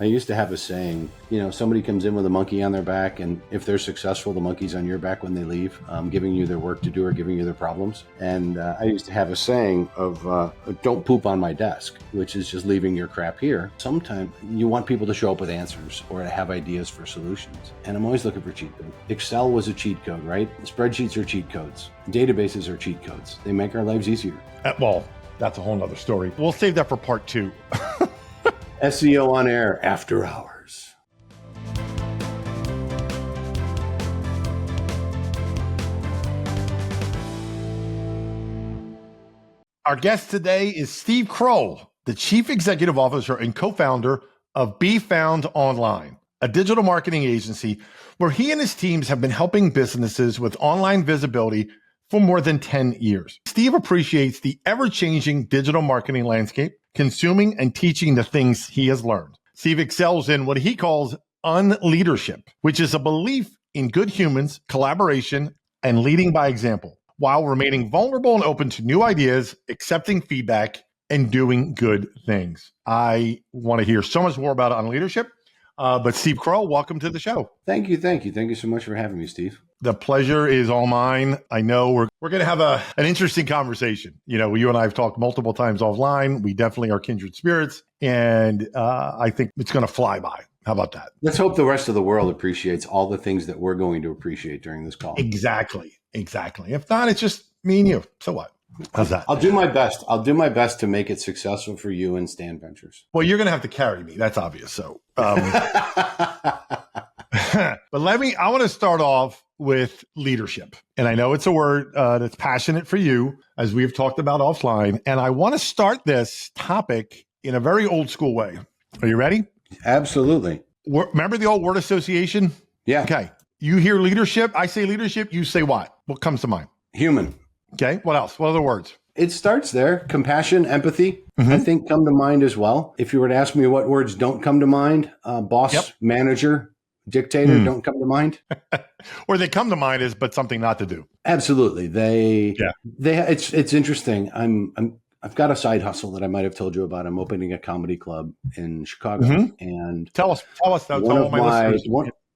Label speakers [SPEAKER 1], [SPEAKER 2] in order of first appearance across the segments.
[SPEAKER 1] I used to have a saying, somebody comes in with a monkey on their back, and if they're successful, the monkey's on your back when they leave, giving you their work to do or giving you their problems. And I used to have a saying of, don't poop on my desk, which is just leaving your crap here. Sometimes you want people to show up with answers or to have ideas for solutions. And I'm always looking for cheat codes. Excel was a cheat code, right? Spreadsheets are cheat codes. Databases are cheat codes. They make our lives easier.
[SPEAKER 2] Well, that's a whole nother story. We'll save that for part 2.
[SPEAKER 1] SEO on air after hours.
[SPEAKER 2] Our guest today is Steve Krull, the Chief Executive Officer and co-founder of Be Found Online, a digital marketing agency where he and his teams have been helping businesses with online visibility for more than 10 years. Steve appreciates the ever-changing digital marketing landscape, consuming and teaching the things he has learned. Steve excels in what he calls Unleadership, which is a belief in good humans, collaboration, and leading by example, while remaining vulnerable and open to new ideas, accepting feedback, and doing good things. I want to hear so much more about Unleadership, but Steve Krull, welcome to the show.
[SPEAKER 1] Thank you. Thank you so much for having me, Steve.
[SPEAKER 2] The pleasure is all mine. I know we're going to have an interesting conversation. You and I have talked multiple times offline. We definitely are kindred spirits, and I think it's going to fly by. How about that?
[SPEAKER 1] Let's hope the rest of the world appreciates all the things that we're going to appreciate during this call.
[SPEAKER 2] Exactly. If not, it's just me and you. So what? How's that?
[SPEAKER 1] I'll do my best. I'll do my best to make it successful for you and Stan Ventures.
[SPEAKER 2] Well, you're going to have to carry me. That's obvious. So, but I want to start off with leadership. And I know it's a word that's passionate for you, as we've talked about offline. And I want to start this topic in a very old school way. Are you ready?
[SPEAKER 1] Absolutely.
[SPEAKER 2] Remember the old word association?
[SPEAKER 1] Yeah.
[SPEAKER 2] Okay. You hear leadership. I say leadership. You say what? What comes to mind?
[SPEAKER 1] Human.
[SPEAKER 2] Okay. What else? What other words?
[SPEAKER 1] It starts there. Compassion, empathy, I think come to mind as well. If you were to ask me what words don't come to mind, boss, manager, dictator don't come to mind.
[SPEAKER 2] Or they come to mind as, but something not to do.
[SPEAKER 1] Absolutely. It's interesting. I've got a side hustle that I might have told you about. I'm opening a comedy club in Chicago, and
[SPEAKER 2] tell us.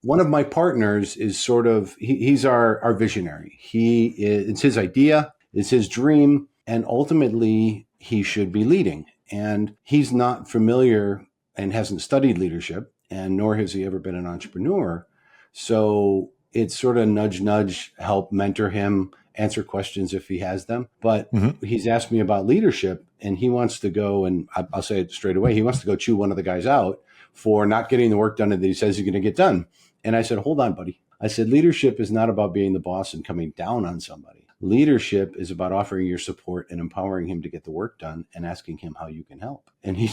[SPEAKER 1] One of my partners is sort of, he's our visionary. It's his idea, it's his dream, and ultimately he should be leading. And he's not familiar and hasn't studied leadership, and nor has he ever been an entrepreneur. So it's sort of nudge, help mentor him, answer questions if he has them. But he's asked me about leadership, and he wants to go, and I'll say it straight away, he wants to go chew one of the guys out for not getting the work done that he says he's going to get done. And I said, hold on, buddy. I said, leadership is not about being the boss and coming down on somebody. Leadership is about offering your support and empowering him to get the work done and asking him how you can help. And he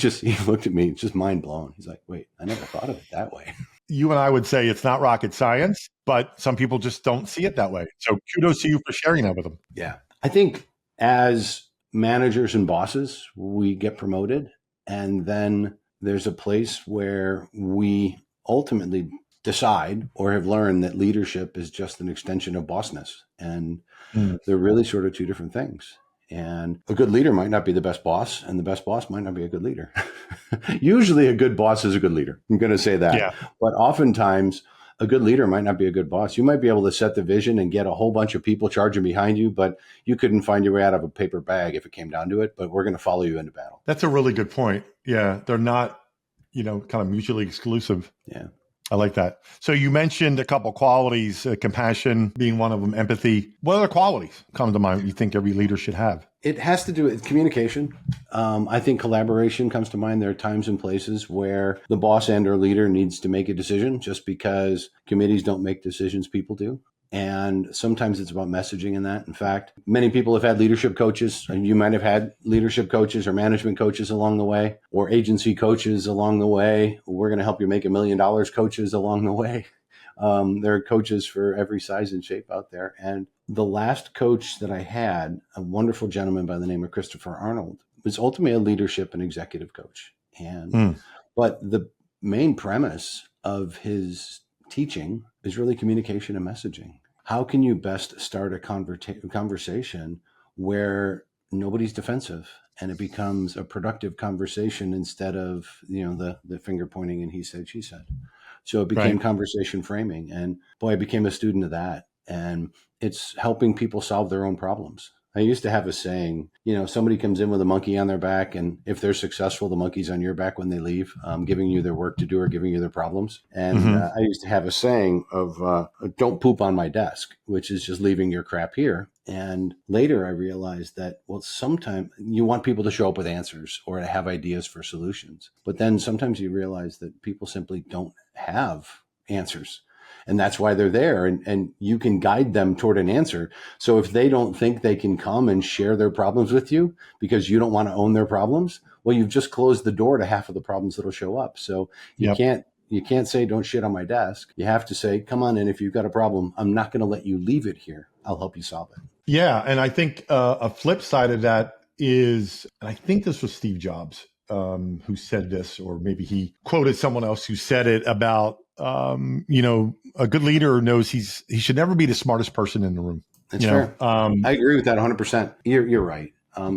[SPEAKER 1] looked at me, just mind blown. He's like, wait, I never thought of it that way.
[SPEAKER 2] You and I would say it's not rocket science, but some people just don't see it that way. So kudos to you for sharing that with them.
[SPEAKER 1] Yeah. I think as managers and bosses, we get promoted, and then there's a place where we ultimately decide or have learned that leadership is just an extension of bossness. And they're really sort of two different things. And a good leader might not be the best boss, and the best boss might not be a good leader. Usually a good boss is a good leader. I'm going to say that. Yeah. But oftentimes a good leader might not be a good boss. You might be able to set the vision and get a whole bunch of people charging behind you, but you couldn't find your way out of a paper bag if it came down to it. But we're going to follow you into battle.
[SPEAKER 2] That's a really good point. Yeah. They're not, kind of mutually exclusive.
[SPEAKER 1] Yeah.
[SPEAKER 2] I like that. So you mentioned a couple qualities, compassion being one of them, empathy. What other qualities come to mind you think every leader should have?
[SPEAKER 1] It has to do with communication. I think collaboration comes to mind. There are times and places where the boss and or leader needs to make a decision just because committees don't make decisions, people do. And sometimes it's about messaging in that. In fact, many people have had leadership coaches, and you might have had leadership coaches or management coaches along the way, or agency coaches along the way. We're going to help you make $1 million coaches along the way. There are coaches for every size and shape out there. And the last coach that I had, a wonderful gentleman by the name of Christopher Arnold, was ultimately a leadership and executive coach. But the main premise of his teaching is really communication and messaging. How can you best start a conversation where nobody's defensive and it becomes a productive conversation instead of, the finger pointing and he said, she said. So it became conversation framing, and boy, I became a student of that. And it's helping people solve their own problems. I used to have a saying, somebody comes in with a monkey on their back, and if they're successful, the monkey's on your back when they leave, giving you their work to do or giving you their problems. And I used to have a saying of, don't poop on my desk, which is just leaving your crap here. And later I realized that, well, sometimes you want people to show up with answers or to have ideas for solutions. But then sometimes you realize that people simply don't have answers. And that's why they're there. And you can guide them toward an answer. So if they don't think they can come and share their problems with you because you don't want to own their problems, well, you've just closed the door to half of the problems that'll show up. So you can't say, don't shit on my desk. You have to say, come on in. If you've got a problem, I'm not going to let you leave it here. I'll help you solve it.
[SPEAKER 2] Yeah. And I think a flip side of that is, and I think this was Steve Jobs who said this, or maybe he quoted someone else who said it about, a good leader knows he should never be the smartest person in the room.
[SPEAKER 1] That's fair. I agree with that 100%. You're right.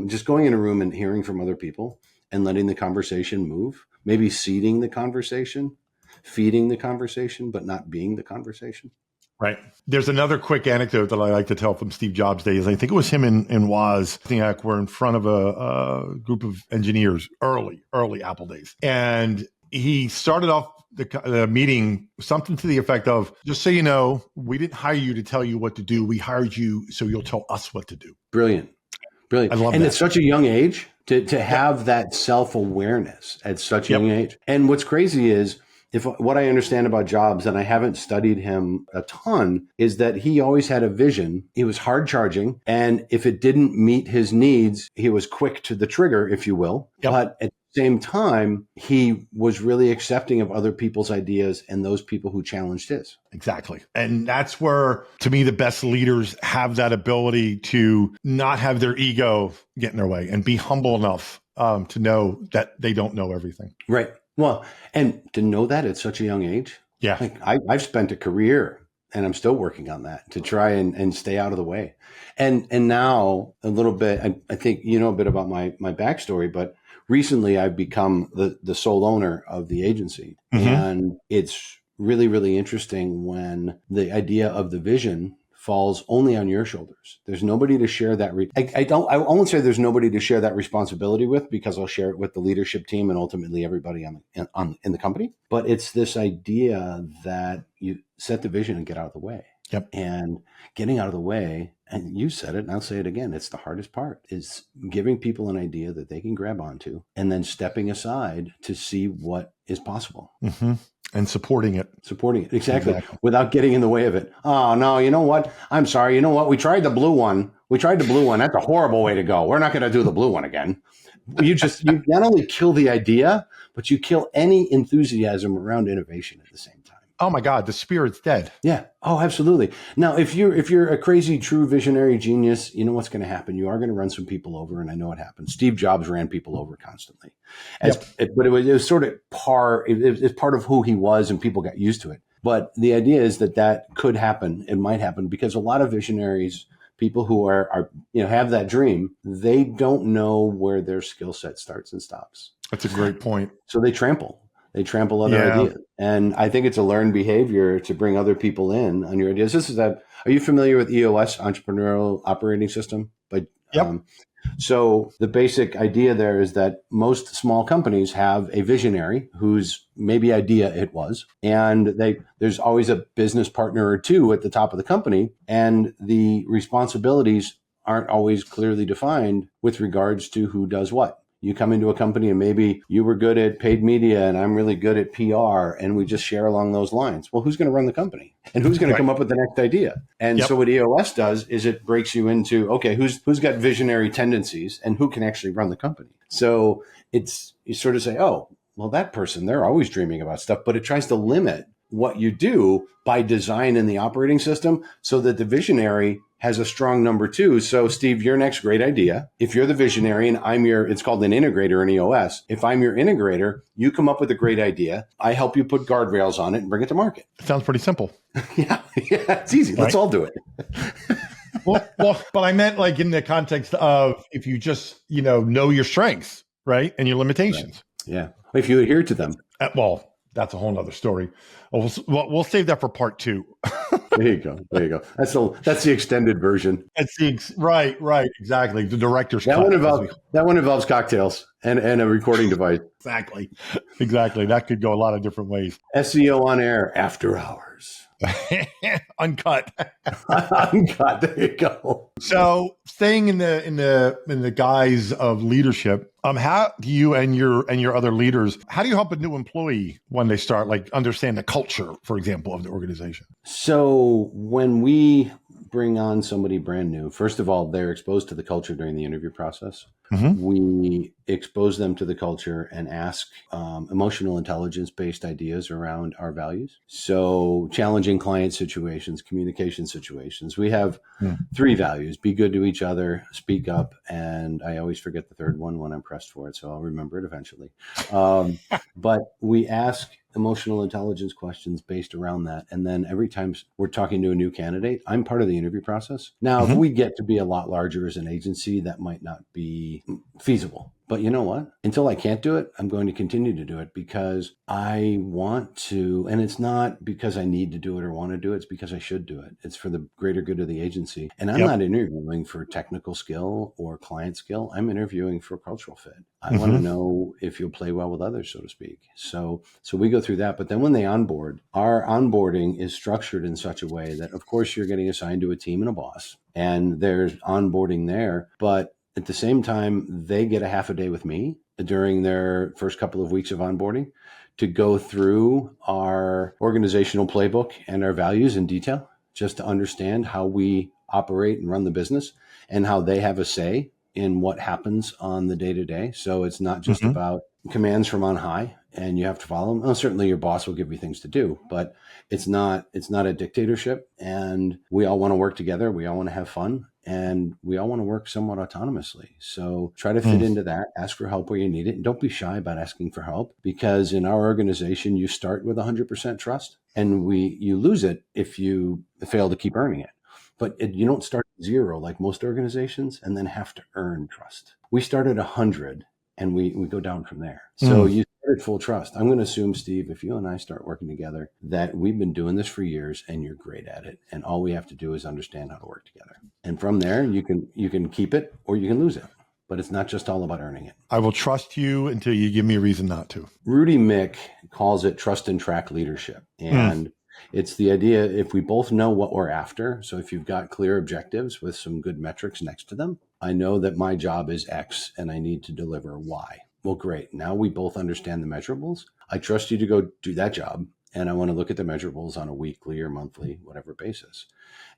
[SPEAKER 1] Just going in a room and hearing from other people and letting the conversation move, maybe seeding the conversation, feeding the conversation, but not being the conversation.
[SPEAKER 2] Right. There's another quick anecdote that I like to tell from Steve Jobs' days. I think it was him and Woz were in front of a group of engineers, early Apple days. And he started off the meeting something to the effect of, just so you know, we didn't hire you to tell you what to do. We hired you so you'll tell us what to do.
[SPEAKER 1] Brilliant. I love that. And at such a young age to have that self-awareness at such a young age. And what's crazy is, what I understand about Jobs, and I haven't studied him a ton, is that he always had a vision. He was hard charging. And if it didn't meet his needs, he was quick to the trigger, if you will. But at the same time, he was really accepting of other people's ideas and those people who challenged his.
[SPEAKER 2] Exactly. And that's where, to me, the best leaders have that ability to not have their ego get in their way and be humble enough to know that they don't know everything.
[SPEAKER 1] Right. Well, and to know that at such a young age.
[SPEAKER 2] Yeah.
[SPEAKER 1] Like I've spent a career, and I'm still working on that to try and stay out of the way. And now a little bit, I think a bit about my backstory, but recently I've become the sole owner of the agency. And it's really, really interesting when the idea of the vision falls only on your shoulders. There's nobody to share that. I won't say there's nobody to share that responsibility with, because I'll share it with the leadership team and ultimately everybody in the company. But it's this idea that you set the vision and get out of the way.
[SPEAKER 2] Yep.
[SPEAKER 1] And getting out of the way, and you said it, and I'll say it again, it's the hardest part, is giving people an idea that they can grab onto and then stepping aside to see what is possible.
[SPEAKER 2] And supporting it.
[SPEAKER 1] Exactly. Without getting in the way of it. Oh, no, you know what? I'm sorry. You know what? We tried the blue one. That's a horrible way to go. We're not going to do the blue one again. You not only kill the idea, but you kill any enthusiasm around innovation at the same time.
[SPEAKER 2] Oh my God, the spirit's dead.
[SPEAKER 1] Yeah. Oh, absolutely. Now, if you're a crazy, true visionary genius, you know what's going to happen. You are going to run some people over, and I know it happens. Steve Jobs ran people over constantly, but it was sort of it's part of who he was, and people got used to it. But the idea is that could happen. It might happen because a lot of visionaries, people who are have that dream, they don't know where their skill set starts and stops.
[SPEAKER 2] That's a great point.
[SPEAKER 1] So they trample other ideas. And I think it's a learned behavior to bring other people in on your ideas. Are you familiar with EOS, Entrepreneurial Operating System? So the basic idea there is that most small companies have a visionary whose maybe idea it was, and there's always a business partner or two at the top of the company, and the responsibilities aren't always clearly defined with regards to who does what. You come into a company and maybe you were good at paid media and I'm really good at PR, and we just share along those lines. Well, who's going to run the company and who's going to come up with the next idea? And so what EOS does is it breaks you into, okay, who's got visionary tendencies and who can actually run the company? So you sort of say, oh, well, that person, they're always dreaming about stuff, but it tries to limit what you do by design in the operating system so that the visionary has a strong number two. So Steve, your next great idea, if you're the visionary and it's called an integrator in EOS. If I'm your integrator, you come up with a great idea. I help you put guardrails on it and bring it to market.
[SPEAKER 2] Sounds pretty simple.
[SPEAKER 1] Yeah, it's easy. Let's all do it.
[SPEAKER 2] But I meant like in the context of if you just, know your strengths, right? And your
[SPEAKER 1] Right.
[SPEAKER 2] limitations.
[SPEAKER 1] Yeah. If you adhere to them.
[SPEAKER 2] Well, that's a whole nother story. We'll save that for part 2.
[SPEAKER 1] There you go. There you go. That's the extended version.
[SPEAKER 2] That's right, exactly. The director's
[SPEAKER 1] That
[SPEAKER 2] cut.
[SPEAKER 1] one involves cocktails and a recording device.
[SPEAKER 2] Exactly. That could go a lot of different ways.
[SPEAKER 1] SEO on air after hours.
[SPEAKER 2] Uncut.
[SPEAKER 1] Uncut. There you go.
[SPEAKER 2] So, staying in the guise of leadership, how do you and your other leaders, how do you help a new employee when they start, like, understand the culture, for example, of the organization?
[SPEAKER 1] So when we bring on somebody brand new, first of all, they're exposed to the culture during the interview process.
[SPEAKER 2] Mm-hmm.
[SPEAKER 1] We expose them to the culture and ask emotional intelligence based ideas around our values. So challenging client situations, communication situations. We have 3 values: be good to each other, speak up, and I always forget the third one when I'm pressed for it, so I'll remember it eventually. But we ask emotional intelligence questions based around that. And then every time we're talking to a new candidate, I'm part of the interview process. Now, if we get to be a lot larger as an agency, that might not be feasible. But you know what? Until I can't do it, I'm going to continue to do it because I want to. And it's not because I need to do it or want to do it. It's because I should do it. It's for the greater good of the agency. And I'm not interviewing for technical skill or client skill. I'm interviewing for cultural fit. I want to know if you'll play well with others, so to speak. So we go through that. But then when they onboard, our onboarding is structured in such a way that, of course, you're getting assigned to a team and a boss, and there's onboarding there. But at the same time, they get a half a day with me during their first couple of weeks of onboarding to go through our organizational playbook and our values in detail, just to understand how we operate and run the business and how they have a say in what happens on the day-to-day. So it's not just about commands from on high and you have to follow them. Well, certainly your boss will give you things to do, but it's not a dictatorship, and we all want to work together. We all want to have fun, and we all want to work somewhat autonomously. So try to fit into that, ask for help where you need it. And don't be shy about asking for help, because in our organization, you start with 100% trust, and you lose it if you fail to keep earning it. But you don't start at 0 like most organizations and then have to earn trust. We start at 100 and we go down from there. So you start at full trust. I'm going to assume, Steve, if you and I start working together, that we've been doing this for years and you're great at it. And all we have to do is understand how to work together. And from there, you can keep it or you can lose it. But it's not just all about earning it.
[SPEAKER 2] I will trust you until you give me a reason not to.
[SPEAKER 1] Rudy Mick calls it trust and track leadership. And it's the idea, if we both know what we're after, so if you've got clear objectives with some good metrics next to them, I know that my job is X and I need to deliver Y. Well, great. Now we both understand the measurables. I trust you to go do that job, and I want to look at the measurables on a weekly or monthly, whatever basis.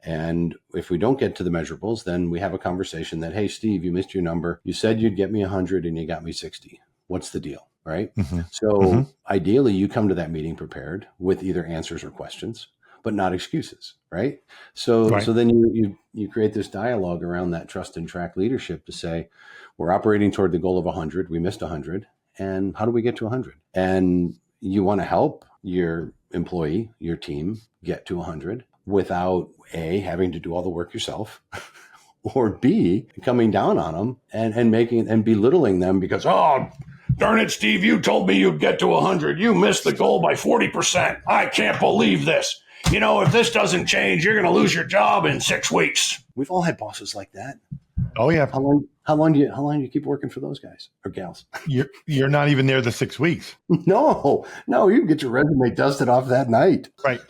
[SPEAKER 1] And if we don't get to the measurables, then we have a conversation that, hey, Steve, you missed your number. You said you'd get me 100 and you got me 60. What's the deal? Right? So ideally, you come to that meeting prepared with either answers or questions, but not excuses, right? So then you create this dialogue around that trust and track leadership to say, we're operating toward the goal of 100. We missed 100. And how do we get to 100? And you want to help your employee, your team, get to 100 without A, having to do all the work yourself, or B, coming down on them and belittling them because, oh, darn it, Steve, you told me you'd get to 100. You missed the goal by 40%. I can't believe this. You know, if this doesn't change, you're going to lose your job in 6 weeks. We've all had bosses like that.
[SPEAKER 2] Oh, yeah.
[SPEAKER 1] How long do you keep working for those guys or gals?
[SPEAKER 2] You're not even there the 6 weeks.
[SPEAKER 1] No, you can get your resume dusted off that night.
[SPEAKER 2] Right.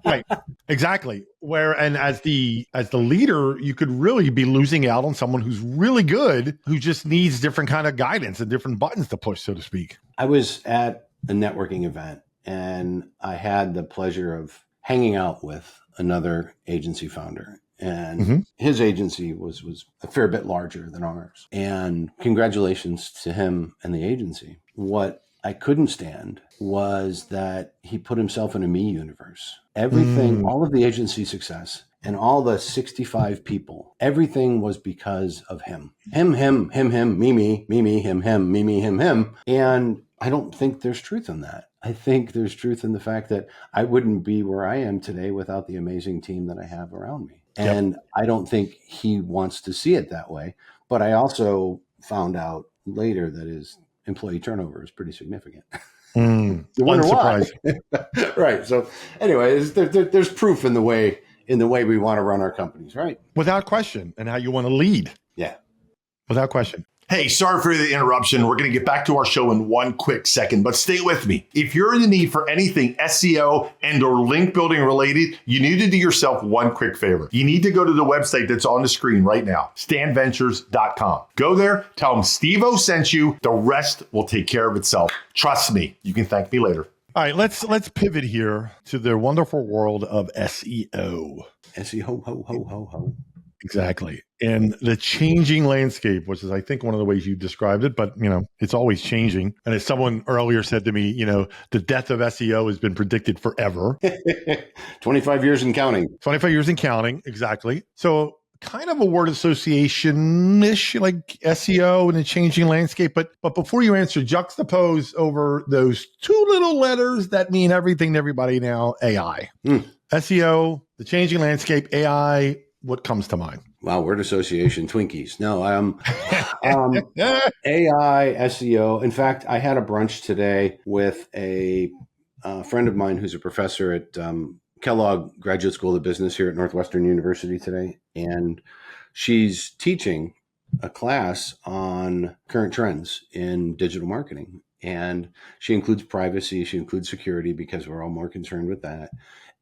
[SPEAKER 2] Right. Exactly. And as the leader, you could really be losing out on someone who's really good, who just needs different kind of guidance and different buttons to push, so to speak.
[SPEAKER 1] I was at a networking event and I had the pleasure of hanging out with another agency founder. And his agency was a fair bit larger than ours. And congratulations to him and the agency. What I couldn't stand was that he put himself in a me universe. Everything, all of the agency success and all the 65 people, everything was because of him. Him, me, him, him, me, him, him. And I don't think there's truth in that. I think there's truth in the fact that I wouldn't be where I am today without the amazing team that I have around me. And I don't think he wants to see it that way. But I also found out later that his employee turnover is pretty significant. You wonder why. Right. So anyway, there's proof in the way we want to run our companies, right?
[SPEAKER 2] Without question, and how you want to lead.
[SPEAKER 1] Yeah.
[SPEAKER 2] Without question. Hey, sorry for the interruption. We're going to get back to our show in one quick second, but stay with me. If you're in the need for anything SEO and or link building related, you need to do yourself one quick favor. You need to go to the website that's on the screen right now, stanventures.com. Go there, tell them Steve-O sent you. The rest will take care of itself. Trust me, you can thank me later. All right, let's pivot here to the wonderful world of SEO.
[SPEAKER 1] SEO, ho, ho, ho, ho.
[SPEAKER 2] Exactly. And the changing landscape, which is, I think, one of the ways you described it, but, it's always changing. And as someone earlier said to me, the death of SEO has been predicted forever.
[SPEAKER 1] 25 years and counting.
[SPEAKER 2] 25 years and counting. Exactly. So kind of a word association-ish, like SEO and the changing landscape. But before you answer, juxtapose over those two little letters that mean everything to everybody now, AI. SEO, the changing landscape, AI. What comes to mind?
[SPEAKER 1] Wow, word association, Twinkies. No, AI, SEO. In fact, I had a brunch today with a friend of mine who's a professor at Kellogg Graduate School of Business here at Northwestern University today. And she's teaching a class on current trends in digital marketing. And she includes privacy, she includes security, because we're all more concerned with that.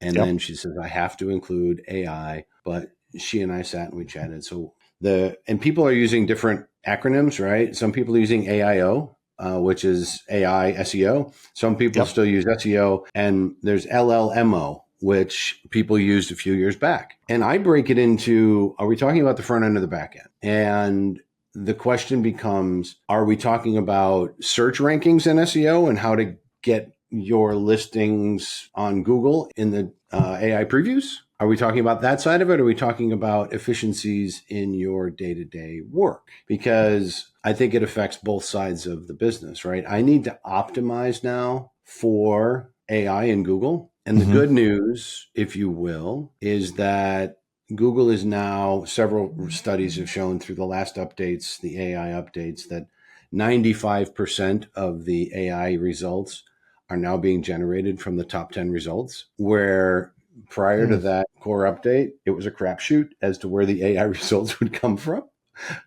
[SPEAKER 1] And then she says, I have to include AI, but she and I sat and we chatted. So and people are using different acronyms, right? Some people are using AIO, which is AI SEO. Some people still use SEO, and there's LLMO, which people used a few years back. And I break it into, are we talking about the front end or the back end? And the question becomes, are we talking about search rankings in SEO and how to get your listings on Google in the AI previews? Are we talking about that side of it? Or are we talking about efficiencies in your day-to-day work? Because I think it affects both sides of the business, right? I need to optimize now for AI in Google. And the good news, if you will, is that Google is now, several studies have shown through the last updates, the AI updates, that 95% of the AI results are now being generated from the top 10 results, where prior to that core update, it was a crapshoot as to where the AI results would come from.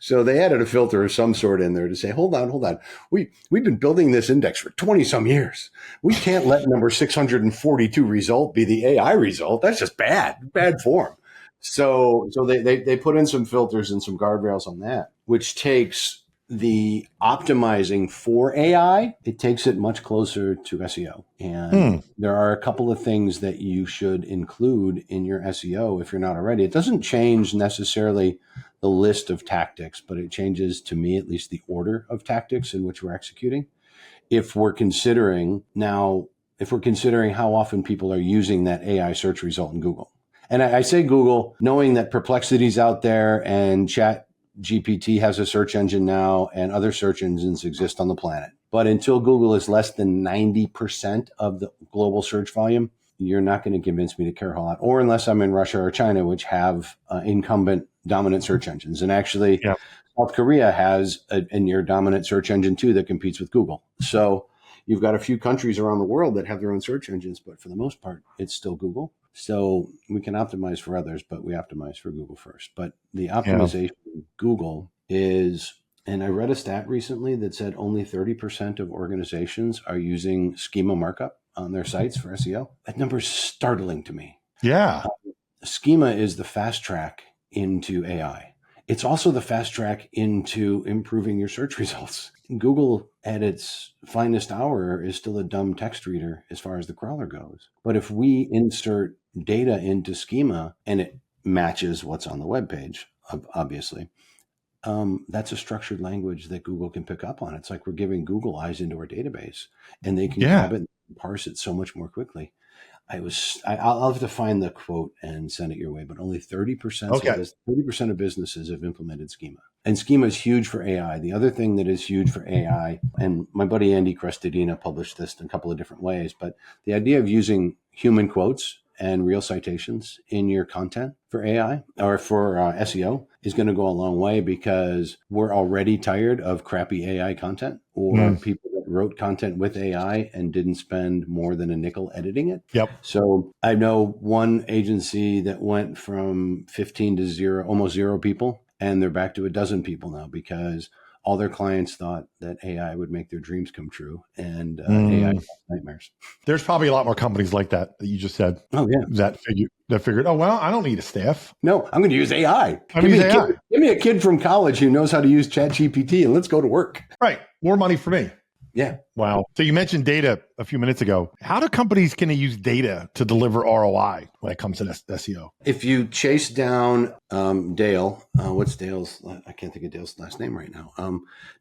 [SPEAKER 1] So they added a filter of some sort in there to say, hold on. We've been building this index for 20 some years. We can't let number 642 result be the AI result. That's just bad form. So they put in some filters and some guardrails on that, which takes the optimizing for AI, it takes it much closer to SEO. And there are a couple of things that you should include in your SEO if you're not already. It doesn't change necessarily the list of tactics, but it changes, to me at least, the order of tactics in which we're executing. If we're considering how often people are using that AI search result in Google. And I say Google, knowing that Perplexity's out there and ChatGPT has a search engine now, and other search engines exist on the planet. But until Google is less than 90% of the global search volume, you're not going to convince me to care a whole lot. Or unless I'm in Russia or China, which have incumbent dominant search engines. And actually, South Korea has a near dominant search engine too that competes with Google. So you've got a few countries around the world that have their own search engines, but for the most part, it's still Google. So we can optimize for others, but we optimize for Google first. But the optimization of Google is, and I read a stat recently that said only 30% of organizations are using schema markup on their sites for SEO. That number is startling to me.
[SPEAKER 2] Yeah.
[SPEAKER 1] Schema is the fast track into AI. It's also the fast track into improving your search results. Google at its finest hour is still a dumb text reader as far as the crawler goes. But if we insert data into schema and it matches what's on the web page, obviously, that's a structured language that Google can pick up on. It's like we're giving Google eyes into our database, and they can grab it and parse it so much more quickly. I'll have to find the quote and send it your way, but only 30%
[SPEAKER 2] Okay.
[SPEAKER 1] 30% of businesses have implemented schema. And schema is huge for AI. The other thing that is huge for AI, and my buddy Andy Crestodina published this in a couple of different ways, but the idea of using human quotes and real citations in your content for AI or for SEO is going to go a long way, because we're already tired of crappy AI content or people that wrote content with AI and didn't spend more than a nickel editing it.
[SPEAKER 2] Yep.
[SPEAKER 1] So I know one agency that went from 15 to 0, almost 0 people, and they're back to a dozen people now, because all their clients thought that AI would make their dreams come true, and AI nightmares.
[SPEAKER 2] There's probably a lot more companies like that you just said.
[SPEAKER 1] Oh yeah,
[SPEAKER 2] that figured, oh well, I don't need a staff.
[SPEAKER 1] No, I'm going to use AI.
[SPEAKER 2] Give
[SPEAKER 1] me a kid from college who knows how to use ChatGPT, and let's go to work.
[SPEAKER 2] Right, more money for me.
[SPEAKER 1] Yeah.
[SPEAKER 2] Wow. So you mentioned data a few minutes ago. How do companies can they use data to deliver ROI when it comes to SEO?
[SPEAKER 1] If you chase down Dale, what's Dale's? I can't think of Dale's last name right now.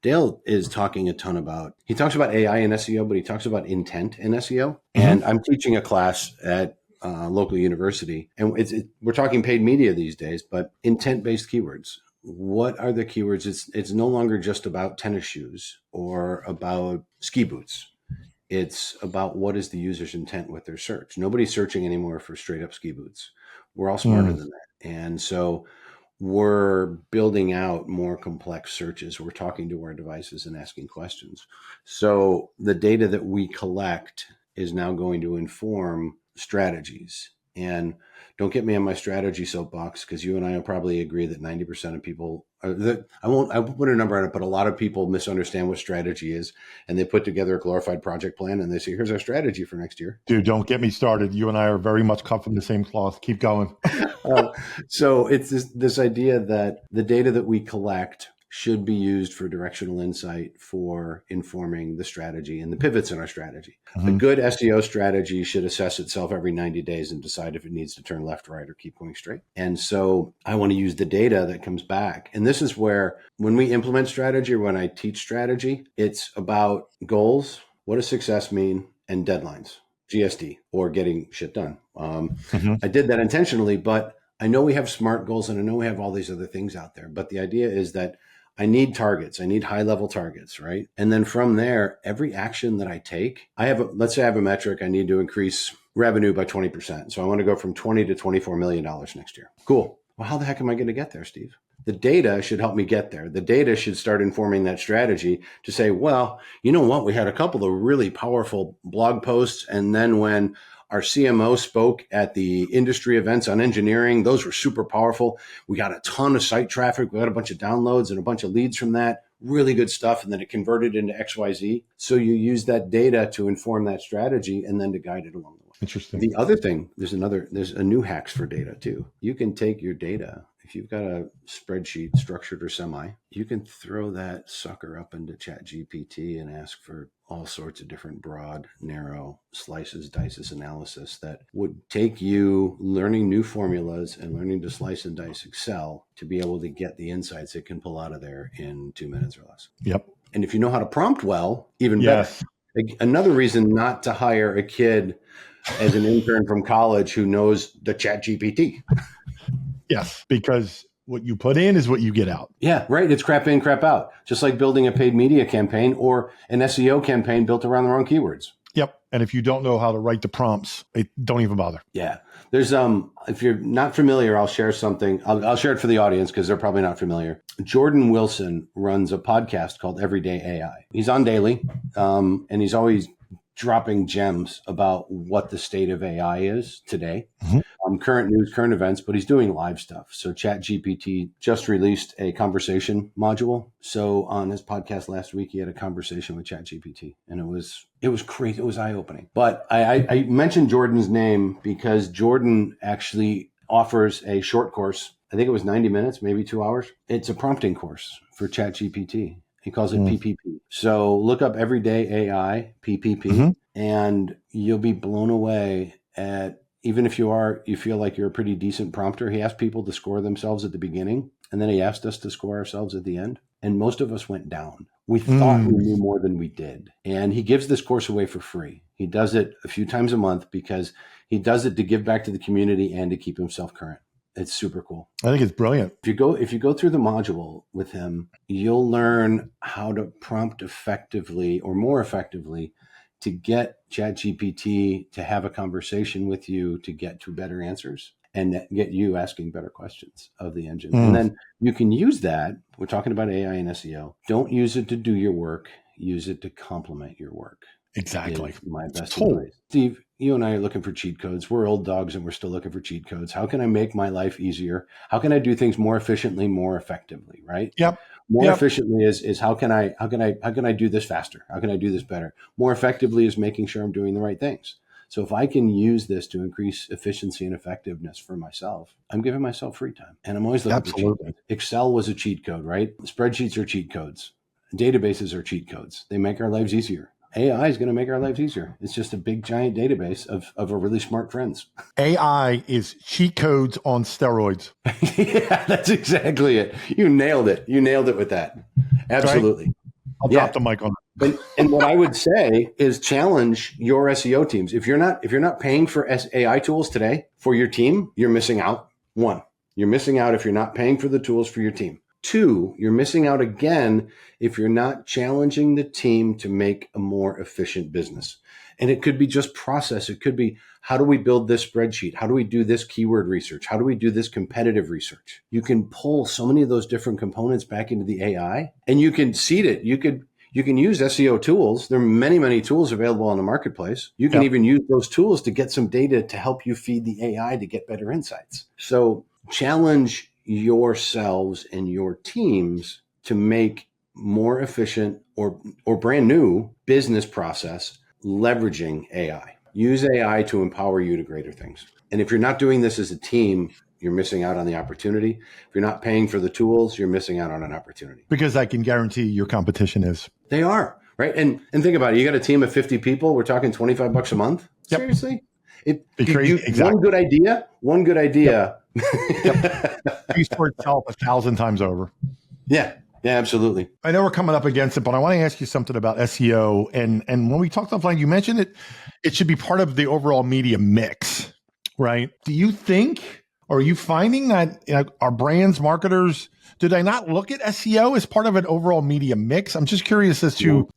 [SPEAKER 1] Dale is talking a ton about. He talks about AI in SEO, but he talks about intent in SEO. Mm-hmm. And I'm teaching a class at local university, and we're talking paid media these days, but intent-based keywords. What are the keywords? It's no longer just about tennis shoes or about ski boots. It's about what is the user's intent with their search. Nobody's searching anymore for straight up ski boots. We're all smarter than that. And so we're building out more complex searches. We're talking to our devices and asking questions. So the data that we collect is now going to inform strategies. And don't get me on my strategy soapbox, because you and I will probably agree that 90% of people I won't put a number on it, but a lot of people misunderstand what strategy is, and they put together a glorified project plan and they say, here's our strategy for next year.
[SPEAKER 2] Dude, don't get me started. You and I are very much cut from the same cloth. Keep going.
[SPEAKER 1] So it's this idea that the data that we collect should be used for directional insight, for informing the strategy and the pivots in our strategy. Mm-hmm. A good SEO strategy should assess itself every 90 days and decide if it needs to turn left, right, or keep going straight. And so I want to use the data that comes back. And this is where, when we implement strategy or when I teach strategy, it's about goals, what does success mean, and deadlines, GSD, or getting shit done. I did that intentionally, but I know we have SMART goals and I know we have all these other things out there. But the idea is that I need targets. I need high level targets, right? And then from there, every action that I take, let's say I have a metric. I need to increase revenue by 20%. So I want to go from 20 to $24 million next year. Cool. Well, how the heck am I going to get there, Steve? The data should help me get there. The data should start informing that strategy to say, well, you know what? We had a couple of really powerful blog posts. And then when our CMO spoke at the industry events on engineering, those were super powerful. We got a ton of site traffic. We got a bunch of downloads and a bunch of leads from that. Really good stuff. And then it converted into XYZ. So you use that data to inform that strategy and then to guide it along the way.
[SPEAKER 2] Interesting.
[SPEAKER 1] The other thing, there's a new hacks for data too. You can take your data. If you've got a spreadsheet, structured or semi, you can throw that sucker up into ChatGPT and ask for all sorts of different broad, narrow slices, dices analysis that would take you learning new formulas and learning to slice and dice Excel to be able to get the insights it can pull out of there in 2 minutes or less.
[SPEAKER 2] Yep.
[SPEAKER 1] And if you know how to prompt well, even better. Another reason not to hire a kid as an intern from college who knows the ChatGPT.
[SPEAKER 2] Yes, because what you put in is what you get out.
[SPEAKER 1] Yeah, right. It's crap in, crap out. Just like building a paid media campaign or an SEO campaign built around the wrong keywords.
[SPEAKER 2] Yep. And if you don't know how to write the prompts, don't even bother.
[SPEAKER 1] Yeah. There's if you're not familiar, I'll share something. I'll share it for the audience because they're probably not familiar. Jordan Wilson runs a podcast called Everyday AI. He's on daily, and he's always dropping gems about what the state of AI is today. Mm-hmm. Current news, current events, but he's doing live stuff. So ChatGPT just released a conversation module. So on his podcast last week, he had a conversation with ChatGPT, and it was crazy. It was eye-opening. But I mentioned Jordan's name because Jordan actually offers a short course. I think it was 90 minutes, maybe 2 hours. It's a prompting course for ChatGPT. He calls it PPP. So look up Everyday AI, PPP, and you'll be blown away at, even if you feel like you're a pretty decent prompter. He asked people to score themselves at the beginning, and then he asked us to score ourselves at the end. and most of us went down. We thought we knew more than we did. And he gives this course away for free. He does it a few times a month because he does it to give back to the community and to keep himself current. It's super cool.
[SPEAKER 2] I think it's brilliant.
[SPEAKER 1] If you go through the module with him, you'll learn how to prompt effectively or more effectively to get ChatGPT to have a conversation with you to get to better answers and get you asking better questions of the engine. And then you can use that. We're talking about AI and SEO. Don't use it to do your work. Use it to complement your work.
[SPEAKER 2] Exactly.
[SPEAKER 1] My best advice. Steve, you and I are looking for cheat codes. We're old dogs and we're still looking for cheat codes. How can I make my life easier? How can I do things more efficiently, more effectively, right?
[SPEAKER 2] Yep.
[SPEAKER 1] More efficiently is how can I do this faster? How can I do this better? More effectively is making sure I'm doing the right things. So if I can use this to increase efficiency and effectiveness for myself, I'm giving myself free time. And I'm always looking for cheat codes. Excel was a cheat code, right? Spreadsheets are cheat codes. Databases are cheat codes. They make our lives easier. AI is going to make our lives easier. It's just a big, giant database of a really smart friends.
[SPEAKER 2] AI is cheat codes on steroids.
[SPEAKER 1] Yeah, that's exactly it. You nailed it. You nailed it with that. Absolutely.
[SPEAKER 2] Right? I'll drop the mic on that.
[SPEAKER 1] And what I would say is challenge your SEO teams. If you're not paying for AI tools today for your team, you're missing out. One, you're missing out if you're not paying for the tools for your team. Two, you're missing out again if you're not challenging the team to make a more efficient business. And it could be just process. It could be, how do we build this spreadsheet? How do we do this keyword research? How do we do this competitive research? You can pull so many of those different components back into the AI and you can seed it. You can use SEO tools. There are many, many tools available on the marketplace. You can even use those tools to get some data to help you feed the AI to get better insights. So challenge yourselves and your teams to make more efficient or brand new business process leveraging AI. Use AI to empower you to greater things. And if you're not doing this as a team, you're missing out on the opportunity. If you're not paying for the tools, you're missing out on an opportunity.
[SPEAKER 2] Because I can guarantee your competition is.
[SPEAKER 1] They are, right? And think about it. You got a team of 50 people. We're talking $25 a month.
[SPEAKER 2] Yep.
[SPEAKER 1] Seriously?
[SPEAKER 2] Exactly.
[SPEAKER 1] One good idea.
[SPEAKER 2] Pays for itself 1,000 times over.
[SPEAKER 1] Yeah, absolutely.
[SPEAKER 2] I know we're coming up against it, but I want to ask you something about SEO. And when we talked offline, you mentioned it should be part of the overall media mix, right? Do you think, or are you finding that our brands, marketers, do they not look at SEO as part of an overall media mix? I'm just curious as to,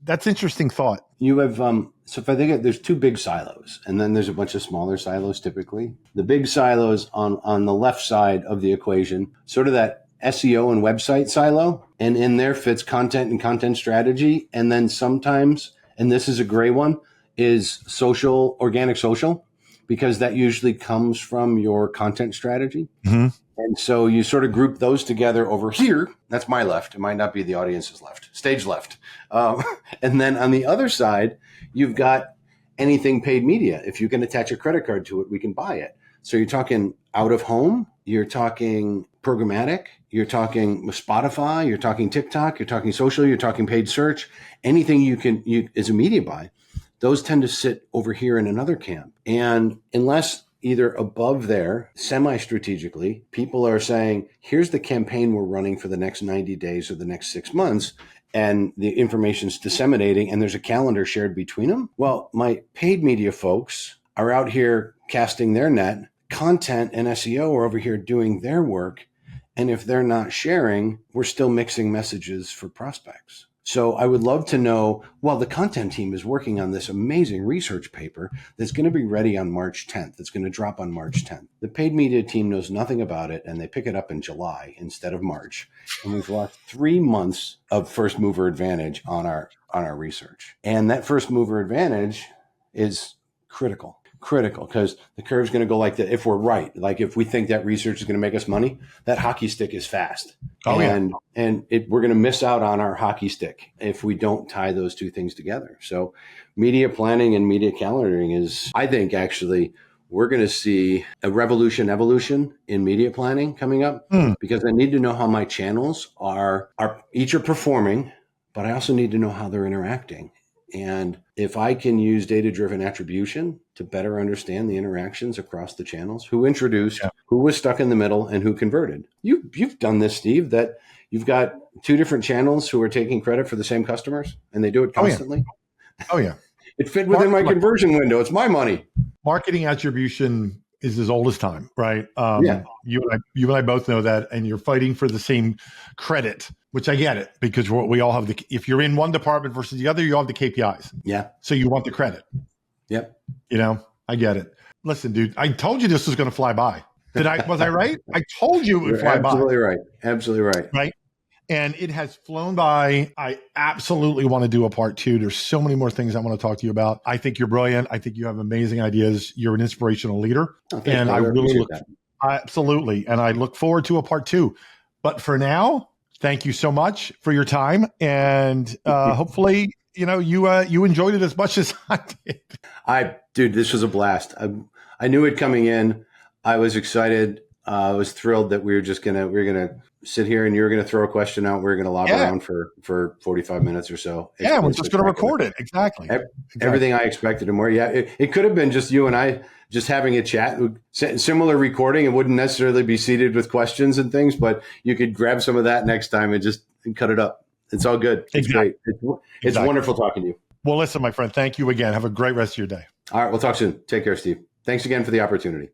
[SPEAKER 2] that's interesting thought.
[SPEAKER 1] You have, so if I think there's two big silos and then there's a bunch of smaller silos typically. The big silos on the left side of the equation, sort of that SEO and website silo, and in there fits content and content strategy. And then sometimes, and this is a gray one, is organic social, because that usually comes from your content strategy. Mm-hmm. And so you sort of group those together over here. That's my left. It might not be the audience's left, stage left. And then on the other side, you've got anything paid media. If you can attach a credit card to it, we can buy it. So you're talking out of home, you're talking programmatic, you're talking Spotify, you're talking TikTok, you're talking social, you're talking paid search, anything you is a media buy. Those tend to sit over here in another camp. And unless either above there, semi-strategically, people are saying, here's the campaign we're running for the next 90 days or the next 6 months, and the information's disseminating, and there's a calendar shared between them. Well, my paid media folks are out here casting their net. Content and SEO are over here doing their work. And if they're not sharing, we're still mixing messages for prospects. So I would love to know, well, the content team is working on this amazing research paper that's going to be ready on March 10th. It's going to drop on March 10th. The paid media team knows nothing about it, and they pick it up in July instead of March. And we've lost 3 months of first mover advantage on our research. And that first mover advantage is critical because the curve's going to go like that. If we're right, like if we think that research is going to make us money, that hockey stick is fast. And we're going to miss out on our hockey stick if we don't tie those two things together. So media planning and media calendaring is, I think, actually, we're going to see a evolution in media planning coming up because I need to know how my channels are each are performing, but I also need to know how they're interacting. And if I can use data-driven attribution to better understand the interactions across the channels, who introduced, who was stuck in the middle, and who converted. You've done this, Steve, that you've got two different channels who are taking credit for the same customers, and they do it constantly.
[SPEAKER 2] Oh yeah.
[SPEAKER 1] It fit within my conversion window. It's my money.
[SPEAKER 2] Marketing attribution is as old as time, right?
[SPEAKER 1] Yeah.
[SPEAKER 2] You and I both know that, and you're fighting for the same credit, which I get it, because we all have if you're in one department versus the other, you all have the KPIs.
[SPEAKER 1] Yeah.
[SPEAKER 2] So you want the credit.
[SPEAKER 1] Yep.
[SPEAKER 2] I get it. Listen, dude, I told you this was going to fly by. Was I right? I told you it would fly by.
[SPEAKER 1] Absolutely right. Absolutely right.
[SPEAKER 2] Right. And it has flown by. I absolutely want to do a part 2. There's so many more things I want to talk to you about. I think you're brilliant. I think you have amazing ideas. You're an inspirational leader. And I really look, absolutely. And I look forward to a part 2. But for now, thank you so much for your time. And hopefully, you enjoyed it as much as I did.
[SPEAKER 1] Dude, this was a blast. I knew it coming in. I was excited. I was thrilled that we were going to sit here and you were going to throw a question out. We were going to lob around for 45 minutes or so.
[SPEAKER 2] We're just going to record it. Exactly.
[SPEAKER 1] Everything I expected and more. Yeah. It could have been just you and I just having a chat, similar recording. It wouldn't necessarily be seated with questions and things, but you could grab some of that next time and cut it up. It's all good. It's great. It's wonderful talking to you.
[SPEAKER 2] Well, listen, my friend, thank you again. Have a great rest of your day.
[SPEAKER 1] All right. We'll talk soon. Take care, Steve. Thanks again for the opportunity.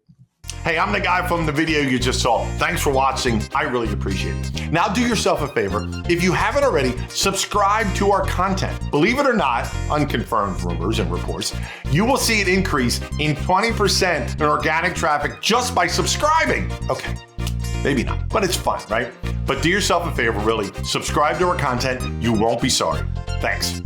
[SPEAKER 2] Hey, I'm the guy from the video you just saw. Thanks for watching. I really appreciate it. Now do yourself a favor. If you haven't already, subscribe to our content. Believe it or not, unconfirmed rumors and reports, you will see an increase in 20% in organic traffic just by subscribing. Okay, maybe not, but it's fun, right? But do yourself a favor, really. Subscribe to our content. You won't be sorry. Thanks.